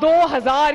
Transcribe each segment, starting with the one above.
2000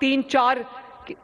3-4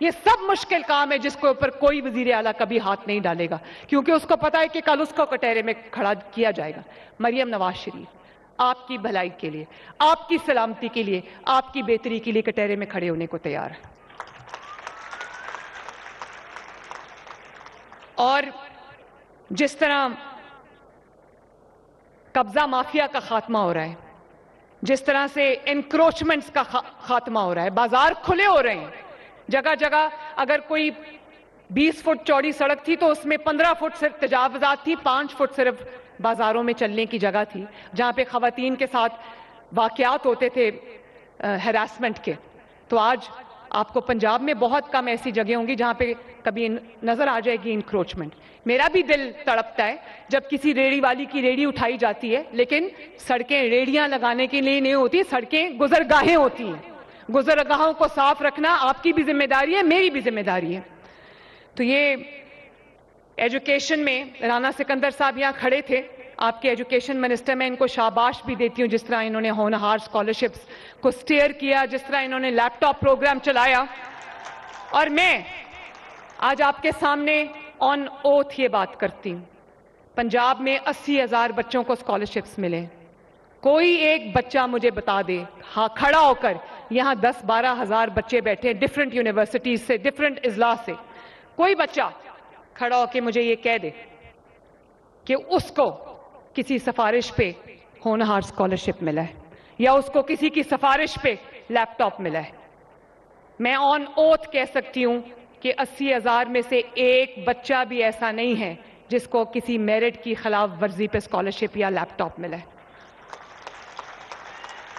یہ سب مشکل کام ہے جس کے اوپر کوئی وزیر اعلیٰ کبھی ہاتھ نہیں ڈالے گا، کیونکہ اس کو پتا ہے کہ کل اس کو کٹہرے میں کھڑا کیا جائے گا۔ مریم نواز شریف آپ کی بھلائی کے لیے، آپ کی سلامتی کے لیے، آپ کی بہتری کے لیے کٹہرے میں کھڑے ہونے کو تیار ہے۔ اور جس طرح قبضہ مافیا کا خاتمہ ہو رہا ہے، جس طرح سے انکروچمنٹس کا خاتمہ ہو رہا ہے، بازار کھلے ہو رہے ہیں، جگہ جگہ اگر کوئی 20 فٹ چوڑی سڑک تھی تو اس میں 15 فٹ صرف تجاوزات تھی، 5 فٹ صرف بازاروں میں چلنے کی جگہ تھی، جہاں پہ خواتین کے ساتھ واقعات ہوتے تھے ہراسمنٹ کے۔ تو آج آپ کو پنجاب میں بہت کم ایسی جگہ ہوں گی جہاں پہ کبھی نظر آ جائے گی انکروچمنٹ۔ میرا بھی دل تڑپتا ہے جب کسی ریڑھی والی کی ریڑھی اٹھائی جاتی ہے، لیکن سڑکیں ریڑھیاں لگانے کے لیے نہیں ہوتی، سڑکیں گزرگاہیں ہوتی ہیں۔ گزرگاہوں کو صاف رکھنا آپ کی بھی ذمہ داری ہے، میری بھی ذمہ داری ہے۔ تو یہ ایجوکیشن میں رانا سکندر صاحب یہاں کھڑے تھے، آپ کے ایجوکیشن منسٹر، میں ان کو شاباش بھی دیتی ہوں جس طرح انہوں نے ہونہار اسکالرشپس کو سٹیئر کیا، جس طرح انہوں نے لیپ ٹاپ پروگرام چلایا۔ اور میں آج آپ کے سامنے آن اوتھ یہ بات کرتی ہوں، پنجاب میں 80,000 بچوں کو اسکالرشپس ملے، کوئی ایک بچہ مجھے بتا دے، ہاں کھڑا ہو کر، یہاں 10-12 ہزار بچے بیٹھے ڈیفرنٹ یونیورسٹیز سے، ڈیفرنٹ اضلاع سے، کوئی بچہ کھڑا ہو کے مجھے یہ کہہ دے کہ اس کو کسی سفارش پہ ہونہار اسکالرشپ ملا ہے یا اس کو کسی کی سفارش پہ لیپ ٹاپ ملا ہے۔ میں آن اوتھ کہہ سکتی ہوں کہ 80,000 میں سے ایک بچہ بھی ایسا نہیں ہے جس کو کسی میرٹ کی خلاف ورزی پہ اسکالرشپ یا لیپ ٹاپ ملا ہے۔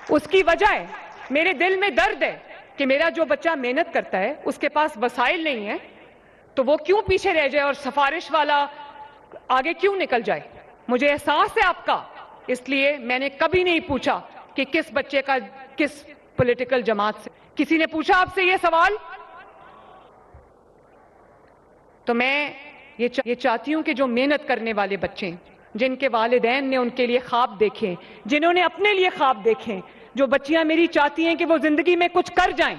اس کی وجہ ہے، میرے دل میں درد ہے کہ میرا جو بچہ محنت کرتا ہے اس کے پاس وسائل نہیں ہے تو وہ کیوں پیچھے رہ جائے اور سفارش والا آگے کیوں نکل جائے۔ مجھے احساس ہے آپ کا، اس لیے میں نے کبھی نہیں پوچھا کہ کس بچے کا کس پولیٹیکل جماعت سے۔ کسی نے پوچھا آپ سے یہ سوال؟ تو میں یہ چاہتی ہوں کہ جو محنت کرنے والے بچے، جن کے والدین نے ان کے لیے خواب دیکھے، جنہوں نے اپنے لیے خواب دیکھے، جو بچیاں میری چاہتی ہیں کہ وہ زندگی میں کچھ کر جائیں،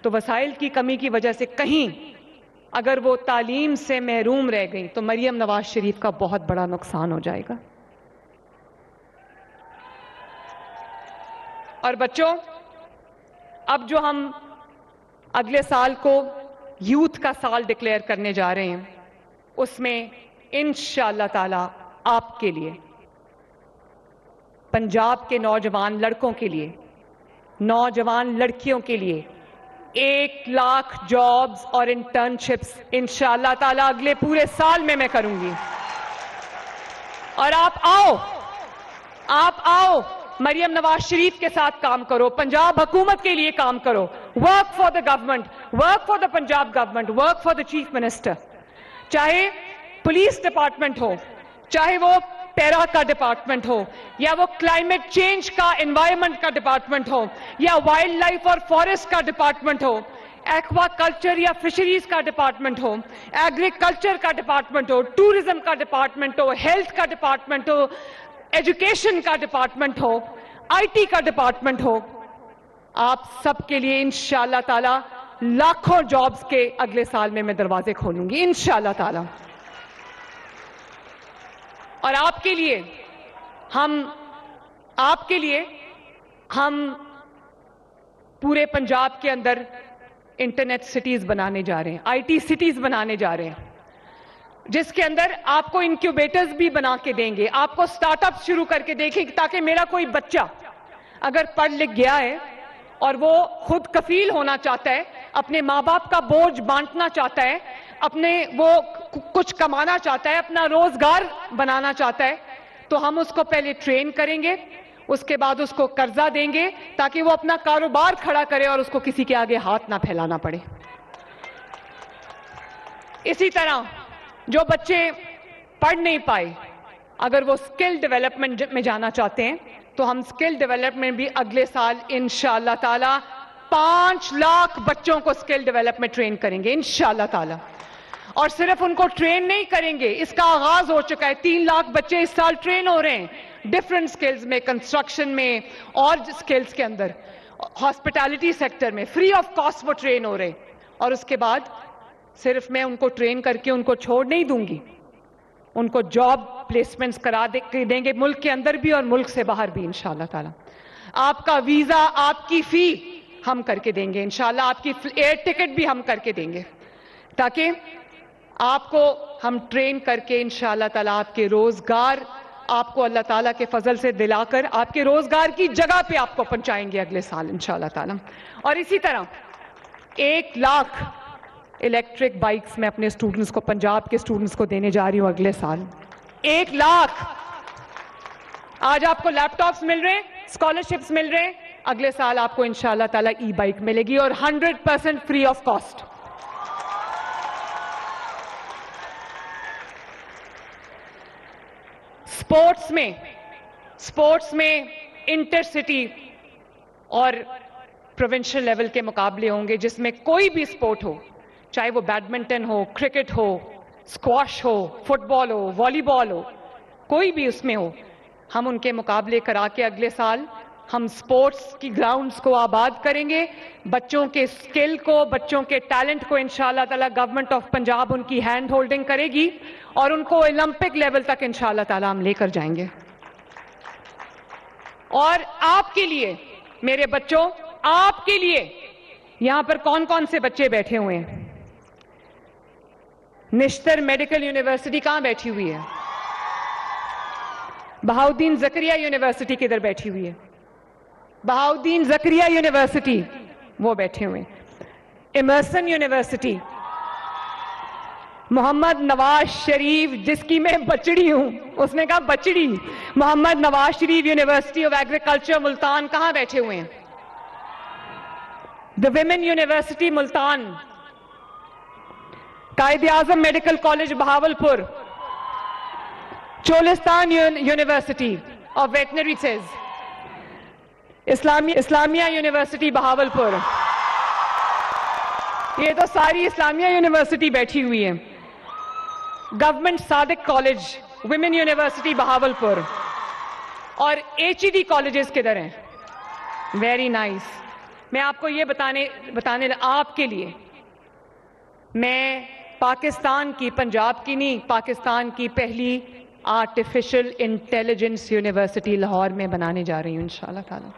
تو وسائل کی کمی کی وجہ سے کہیں اگر وہ تعلیم سے محروم رہ گئیں تو مریم نواز شریف کا بہت بڑا نقصان ہو جائے گا۔ اور بچوں، اب جو ہم اگلے سال کو یوتھ کا سال ڈکلیئر کرنے جا رہے ہیں، اس میں انشاءاللہ تعالی آپ کے لیے، پنجاب کے نوجوان لڑکوں کے لیے، نوجوان لڑکیوں کے لیے 1,00,000 جابز اور انٹرنشپس انشاءاللہ تعالی اگلے پورے سال میں کروں گی۔ اور آپ آؤ مریم نواز شریف کے ساتھ کام کرو، پنجاب حکومت کے لیے کام کرو، work for the government, work for the Punjab government, work for the chief minister. چاہے پولیس ڈپارٹمنٹ ہو، چاہے وہ پیرا کا ڈپارٹمنٹ ہو، یا وہ کلائمیٹ چینج کا انوائرمنٹ کا ڈپارٹمنٹ ہو، یا وائلڈ لائف اور فارسٹ کا ڈپارٹمنٹ ہو، ایکوا کلچر یا فشریز کا ڈپارٹمنٹ ہو، ایگریکلچر کا ڈپارٹمنٹ ہو، ٹورزم کا ڈپارٹمنٹ ہو، ہیلتھ کا ڈپارٹمنٹ ہو، ایجوکیشن کا ڈپارٹمنٹ ہو، آئی ٹی کا ڈپارٹمنٹ ہو، آپ سب کے لیے انشاءاللہ تعالی لاکھوں جابز کے اگلے سال میں دروازے کھولوں گی انشاءاللہ تعالی۔ اور آپ کے لیے ہم پورے پنجاب کے اندر انٹرنیٹ سٹیز بنانے جا رہے ہیں، آئی ٹی سٹیز بنانے جا رہے ہیں، جس کے اندر آپ کو انکیوبیٹرز بھی بنا کے دیں گے، آپ کو سٹارٹ اپ شروع کر کے دیکھیں تاکہ میرا کوئی بچہ اگر پڑھ لکھ گیا ہے اور وہ خود کفیل ہونا چاہتا ہے، اپنے ماں باپ کا بوجھ بانٹنا چاہتا ہے، وہ کچھ کمانا چاہتا ہے، اپنا روزگار بنانا چاہتا ہے، تو ہم اس کو پہلے ٹرین کریں گے، اس کے بعد اس کو قرضہ دیں گے تاکہ وہ اپنا کاروبار کھڑا کرے اور اس کو کسی کے آگے ہاتھ نہ پھیلانا پڑے۔ اسی طرح جو بچے پڑھ نہیں پائے، اگر وہ سکل ڈیولپمنٹ میں جانا چاہتے ہیں تو ہم سکل ڈیولپمنٹ بھی اگلے سال انشاءاللہ تعالی 5,00,000 بچوں کو سکل ڈیولپمنٹ ٹرین کریں گے انشاءاللہ تعالی۔ اور صرف ان کو ٹرین نہیں کریں گے، اس کا آغاز ہو چکا ہے، 3,00,000 بچے اس سال ٹرین ہو رہے ہیں ڈیفرنٹ سکلز میں، کنسٹرکشن میں اور سکلز کے اندر، ہاسپٹیلٹی سیکٹر میں فری آف کاسٹ وہ ٹرین ہو رہے ہیں۔ اور اس کے بعد صرف میں ان کو ٹرین کر کے ان کو چھوڑ نہیں دوں گی, ان کو جاب پلیسمنٹس کرا دیں گے ملک کے اندر بھی اور ملک سے باہر بھی انشاءاللہ تعالی. آپ کا ویزا, آپ کی فی ہم کر کے دیں گے انشاءاللہ, آپ کی ایئر ٹکٹ بھی ہم کر کے دیں گے, تاکہ آپ کو ہم ٹرین کر کے انشاءاللہ تعالی آپ کے روزگار آپ کو اللہ تعالیٰ کے فضل سے دلا کر آپ کے روزگار کی جگہ پہ آپ کو پہنچائیں گے اگلے سال انشاءاللہ تعالیٰ. اور اسی طرح 1 لاکھ الیکٹرک بائکس میں اپنے اسٹوڈنٹس کو, پنجاب کے اسٹوڈنٹس کو دینے جا رہی ہوں اگلے سال. 1 لاکھ. آج آپ کو لیپ ٹاپس مل رہے ہیں, اسکالرشپس مل رہے ہیں, اگلے سال آپ کو انشاءاللہ تعالیٰ ای بائک ملے گی اور 100% فری آف کاسٹ. سپورٹس میں انٹر سٹی اور پروونشل لیول کے مقابلے ہوں گے, جس میں کوئی بھی سپورٹ ہو, چاہے وہ بیڈمنٹن ہو, کرکٹ ہو, اسکواش ہو, فٹ بال ہو, والی بال ہو, کوئی بھی اس میں ہو, ہم ان کے مقابلے کرا کے اگلے سال ہم سپورٹس کی گراؤنڈز کو آباد کریں گے. بچوں کے سکل کو, بچوں کے ٹیلنٹ کو انشاءاللہ تعالیٰ گورنمنٹ آف پنجاب ان کی ہینڈ ہولڈنگ کرے گی اور ان کو اولمپک لیول تک انشاءاللہ تعالیٰ ہم لے کر جائیں گے. اور آپ کے لیے میرے بچوں, آپ کے لیے یہاں پر کون کون سے بچے بیٹھے ہوئے ہیں؟ نشتر میڈیکل یونیورسٹی کہاں بیٹھی ہوئی ہے؟ بہاؤدین زکریا یونیورسٹی کدھر بیٹھی ہوئی ہے؟ بہاؤدین زکریا یونیورسٹی وہ بیٹھے ہوئے ہیں. ایمرسن یونیورسٹی, محمد نواز شریف جس کی میں بچڑی ہوں, اس نے کہا بچڑی, Muhammad Nawaz Sharif university of agriculture Multan کہاں بیٹھے ہوئے ہیں؟ The women university Multan, Quaid Azam medical college Bahawalpur, Cholistan university of veterinary sciences, Islamia university Bahawalpur. یہ تو ساری اسلامیہ یونیورسٹی بیٹھی ہوئی ہے. Government Sadiq college, women university Bahawalpur. اور HED کالجز کدھر ہیں؟ Very nice. میں آپ کو یہ بتانے آپ کے لیے, میں پاکستان کی, پنجاب کی نہیں, پاکستان کی پہلی آرٹیفیشل انٹیلیجنس یونیورسٹی لاہور میں بنانے جا رہی ہوں انشاءاللہ تعالی,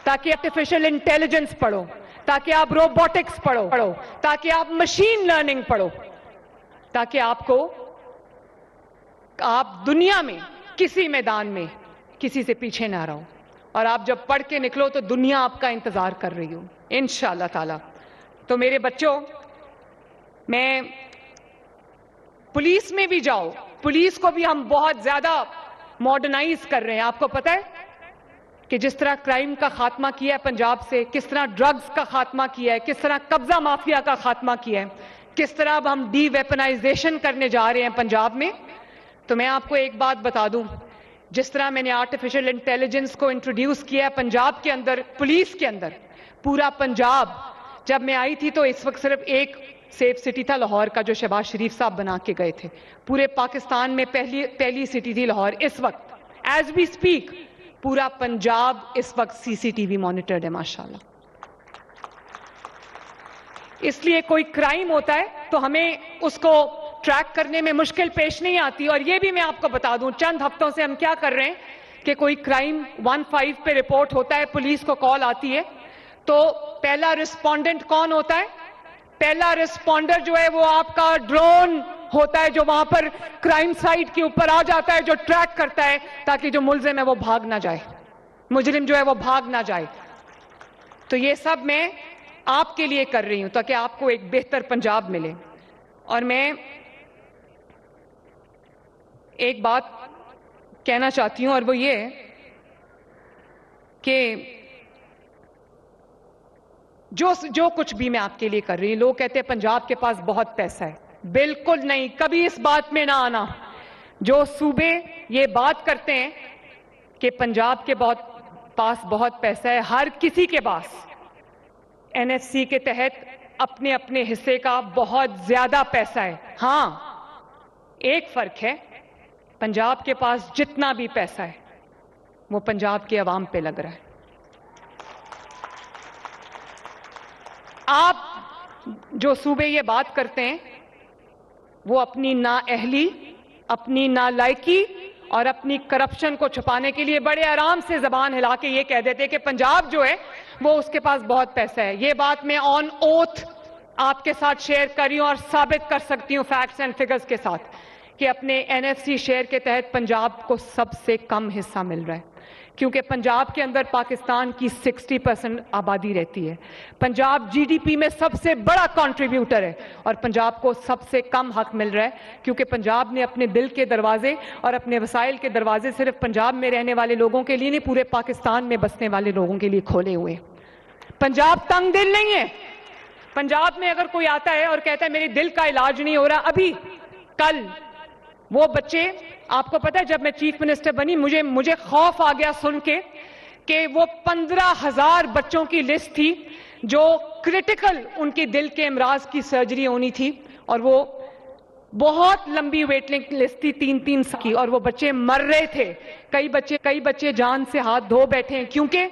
تاکہ آرٹیفیشل انٹیلیجنس پڑھو, تاکہ آپ روبوٹکس پڑھو, تاکہ آپ مشین لرننگ پڑھو, تاکہ آپ دنیا میں کسی میدان میں کسی سے پیچھے نہ رہو, اور آپ جب پڑھ کے نکلو تو دنیا آپ کا انتظار کر رہی ہو انشاءاللہ تعالی. تو میرے بچوں, میں پولیس میں بھی جاؤ, پولیس کو بھی ہم بہت زیادہ ماڈرنائز کر رہے ہیں. آپ کو پتہ ہے کہ جس طرح کرائم کا خاتمہ کیا ہے پنجاب سے, کس طرح ڈرگز کا خاتمہ کیا ہے, کس طرح قبضہ مافیا کا خاتمہ کیا ہے, کس طرح اب ہم ڈی ویپنائزیشن کرنے جا رہے ہیں پنجاب میں. تو میں آپ کو ایک بات بتا دوں, جس طرح میں نے آرٹیفیشل انٹیلیجنس کو انٹروڈیوس کیا ہے پنجاب کے اندر, پولیس کے اندر, پورا پنجاب, جب میں آئی تھی تو اس وقت صرف ایک سیف سٹی تھا لاہور کا, جو شہباز شریف صاحب بنا کے گئے تھے. پورے پاکستان میں پہلی سٹی تھی لاہور. اس وقت ایز وی اسپیک پورا پنجاب اس وقت CCTV مانیٹرڈ ہے ماشاءاللہ. اس لیے کوئی کرائم ہوتا ہے تو ہمیں اس کو ٹریک کرنے میں مشکل پیش نہیں آتی. اور یہ بھی میں آپ کو بتا دوں, چند ہفتوں سے ہم کیا کر رہے ہیں کہ کوئی کرائم 15 پہ رپورٹ ہوتا ہے, پولیس کو کال آتی ہے, تو پہلا رسپونڈنٹ کون ہوتا ہے؟ پہلا رسپونڈر جو ہے وہ آپ کا ڈرون ہوتا ہے, جو وہاں پر کرائم سائٹ کے اوپر آ جاتا ہے, جو ٹریک کرتا ہے تاکہ جو ملزم ہے وہ بھاگ نہ جائے, مجرم جو ہے وہ بھاگ نہ جائے. تو یہ سب میں آپ کے لیے کر رہی ہوں تاکہ آپ کو ایک بہتر پنجاب ملے. اور میں ایک بات کہنا چاہتی ہوں, اور وہ یہ کہ جو کچھ بھی میں آپ کے لیے کر رہی ہوں, لوگ کہتے ہیں پنجاب کے پاس بہت پیسہ ہے. بالکل نہیں, کبھی اس بات میں نہ آنا. جو صوبے یہ بات کرتے ہیں کہ پنجاب کے پاس بہت پیسہ ہے, ہر کسی کے پاس NFC کے تحت اپنے اپنے حصے کا بہت زیادہ پیسہ ہے. ہاں, ایک فرق ہے, پنجاب کے پاس جتنا بھی پیسہ ہے وہ پنجاب کے عوام پہ لگ رہا ہے. آپ جو صوبے یہ بات کرتے ہیں وہ اپنی نااہلی، اپنی نالائکی اور اپنی کرپشن کو چھپانے کے لیے بڑے آرام سے زبان ہلا کے یہ کہہ دیتے کہ پنجاب جو ہے وہ اس کے پاس بہت پیسہ ہے. یہ بات میں آن اوتھ آپ کے ساتھ شیئر کر رہی ہوں اور ثابت کر سکتی ہوں فیکٹس اینڈ فگرز کے ساتھ کہ اپنے NFC شیئر کے تحت پنجاب کو سب سے کم حصہ مل رہا ہے، کیونکہ پنجاب کے اندر پاکستان کی 60% آبادی رہتی ہے. پنجاب GDP میں سب سے بڑا کنٹریبیوٹر ہے اور پنجاب کو سب سے کم حق مل رہا ہے کیونکہ پنجاب نے اپنے دل کے دروازے اور اپنے وسائل کے دروازے صرف پنجاب میں رہنے والے لوگوں کے لیے نہیں، پورے پاکستان میں بسنے والے لوگوں کے لیے کھولے ہوئے. پنجاب تنگ دل نہیں ہے. پنجاب میں اگر کوئی آتا ہے اور کہتا ہے میرے دل کا علاج نہیں ہو رہا، ابھی کل وہ بچے، آپ کو پتہ ہے جب میں چیف منسٹر بنی مجھے خوف آ گیا سن کے کہ وہ 15,000 بچوں کی لسٹ تھی جو کرٹیکل ان کی دل کے امراض کی سرجری ہونی تھی، اور وہ بہت لمبی ویٹنگ لسٹ تھی 3 کی، اور وہ بچے مر رہے تھے. کئی بچے جان سے ہاتھ دھو بیٹھے ہیں کیونکہ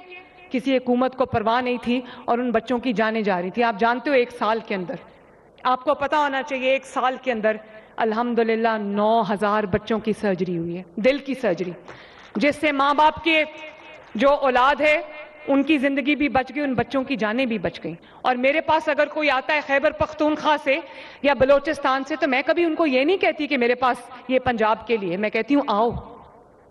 کسی حکومت کو پرواہ نہیں تھی اور ان بچوں کی جانیں جا رہی تھی. آپ جانتے ہو 1 سال کے اندر، آپ کو پتا ہونا چاہیے 1 سال کے اندر الحمدللہ 9,000 بچوں کی سرجری ہوئی ہے، دل کی سرجری، جس سے ماں باپ کے جو اولاد ہے ان کی زندگی بھی بچ گئی، ان بچوں کی جانیں بھی بچ گئیں. اور میرے پاس اگر کوئی آتا ہے خیبر پختونخوا سے یا بلوچستان سے تو میں کبھی ان کو یہ نہیں کہتی کہ میرے پاس یہ پنجاب کے لیے، میں کہتی ہوں آؤ،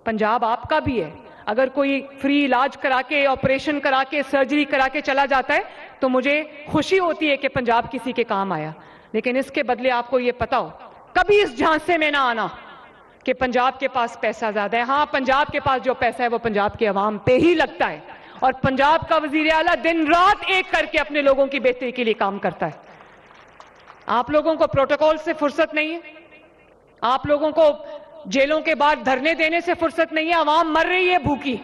پنجاب آپ کا بھی ہے. اگر کوئی فری علاج کرا کے، آپریشن کرا کے، سرجری کرا کے چلا جاتا ہے تو مجھے خوشی ہوتی ہے کہ پنجاب کسی کے کام آیا. لیکن اس کے بدلے آپ کو یہ پتا ہو، کبھی اس جھانسے میں نہ آنا کہ پنجاب کے پاس پیسہ زیادہ ہے. ہاں، پنجاب کے پاس جو پیسہ ہے وہ پنجاب کے عوام پہ ہی لگتا ہے، اور پنجاب کا وزیر اعلیٰ دن رات ایک کر کے اپنے لوگوں کی بہتری کے لیے کام کرتا ہے. آپ لوگوں کو پروٹوکول سے فرصت نہیں ہے، آپ لوگوں کو جیلوں کے بعد دھرنے دینے سے فرصت نہیں ہے. عوام مر رہی ہے بھوکی،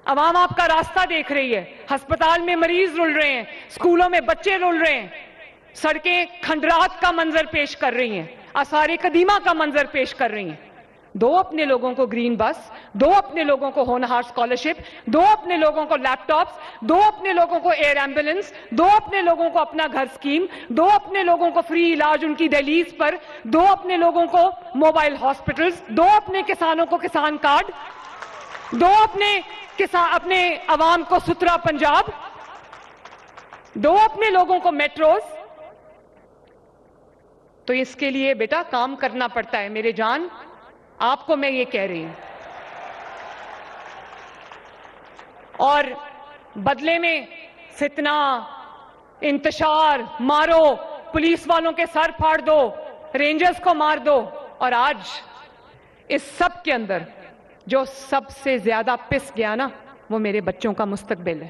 عوام آپ کا راستہ دیکھ رہی ہے. ہسپتال میں مریض رل رہے ہیں، اسکولوں میں بچے رل رہے ہیں، سڑکیں کھنڈرات کا منظر پیش کر رہی ہیں، آثار قدیمہ کا منظر پیش کر رہی ہیں. دو اپنے لوگوں کو گرین بس، دو اپنے لوگوں کو ہونہار اسکالرشپ، دو اپنے لوگوں کو لیپ ٹاپس، دو اپنے لوگوں کو ایئر ایمبولنس، دو اپنے لوگوں کو اپنا گھر اسکیم، دو اپنے لوگوں کو فری علاج ان کی دہلیز پر، دو اپنے لوگوں کو موبائل ہاسپٹلز، دو اپنے کسانوں کو کسان کارڈ، دو اپنے عوام کو ستھرا پنجاب، دو اپنے لوگوں کو میٹروز. تو اس کے لیے بیٹا کام کرنا پڑتا ہے. میرے جان، آپ کو میں یہ کہہ رہی ہوں، اور بدلے میں فتنہ، انتشار، مارو، پولیس والوں کے سر پھاڑ دو، رینجرز کو مار دو. اور آج اس سب کے اندر جو سب سے زیادہ پس گیا نا، وہ میرے بچوں کا مستقبل ہے.